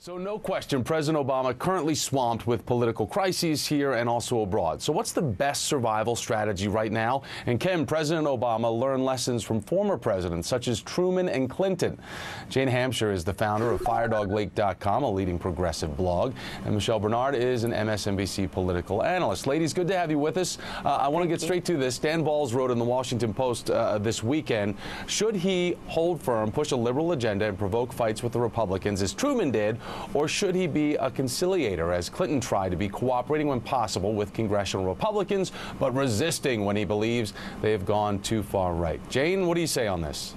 So no question, President Obama currently swamped with political crises here and also abroad. So what's the best survival strategy right now? And can President Obama learn lessons from former presidents such as Truman and Clinton? Jane Hamsher is the founder of FireDogLake.com, a leading progressive blog. And Michelle Barnard is an MSNBC political analyst. Ladies, good to have you with us. I want to get straight to this. Dan Balz wrote in the Washington Post this weekend, should he hold firm, push a liberal agenda, and provoke fights with the Republicans as Truman did? Or should he be a conciliator, as Clinton tried to be, cooperating when possible with congressional Republicans, but resisting when he believes they have gone too far right? Jane, what do you say on this?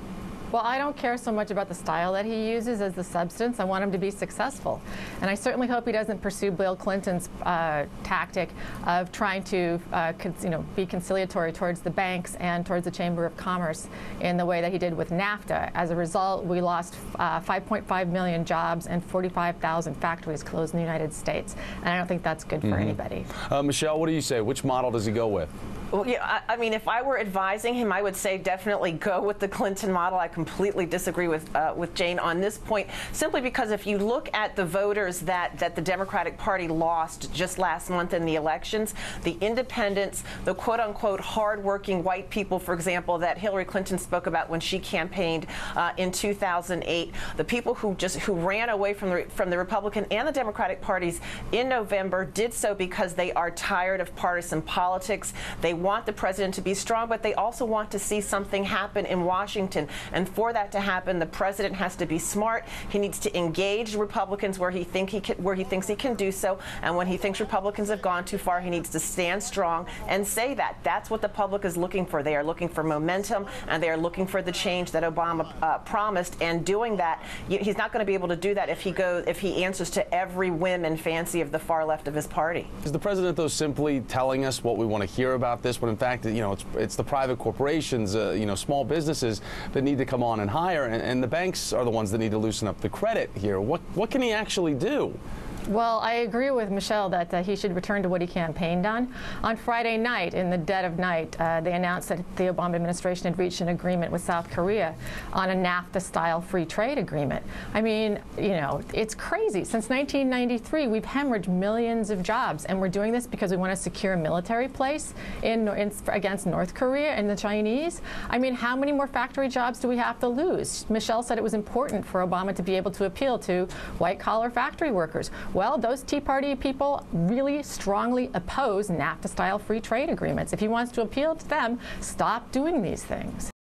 Well, I don't care so much about the style that he uses as the substance. I want him to be successful. And I certainly hope he doesn't pursue Bill Clinton's tactic of trying to be conciliatory towards the banks and towards the Chamber of Commerce in the way that he did with NAFTA. As a result, we lost 5.5 million jobs and 45,000 factories closed in the United States. And I don't think that's good for anybody. Michelle, what do you say? Which model does he go with? Well, yeah, I mean, if I were advising him, I would say definitely go with the Clinton model. I completely disagree with Jane on this point, simply because if you look at the voters that the Democratic Party lost just last month in the elections, the independents, the quote-unquote hard-working white people, for example, that Hillary Clinton spoke about when she campaigned in 2008, the people who ran away from the Republican and the Democratic parties in November did so because they are tired of partisan politics. They want the president to be strong, but they also want to see something happen in Washington. And for that to happen, the president has to be smart. He needs to engage Republicans where he thinks he can do so. And when he thinks Republicans have gone too far, he needs to stand strong and say that. That's what the public is looking for. They are looking for momentum, and they are looking for the change that Obama promised. And doing that, he's not going to be able to do that if he answers to every whim and fancy of the far left of his party. Is the president, though, simply telling us what we want to hear about this, when in fact, it's the private corporations, small businesses that need to come on and hire, and the banks are the ones that need to loosen up the credit here? What can he actually do? Well, I agree with Michelle that he should return to what he campaigned on. On Friday night, in the dead of night, they announced that the Obama administration had reached an agreement with South Korea on a NAFTA-style free trade agreement. I mean, it's crazy. Since 1993, we've hemorrhaged millions of jobs, and we're doing this because we want to secure a military place against North Korea and the Chinese. I mean, how many more factory jobs do we have to lose? Michelle said it was important for Obama to be able to appeal to white-collar factory workers. Well, those Tea Party people really strongly oppose NAFTA-style free trade agreements. If he wants to appeal to them, stop doing these things.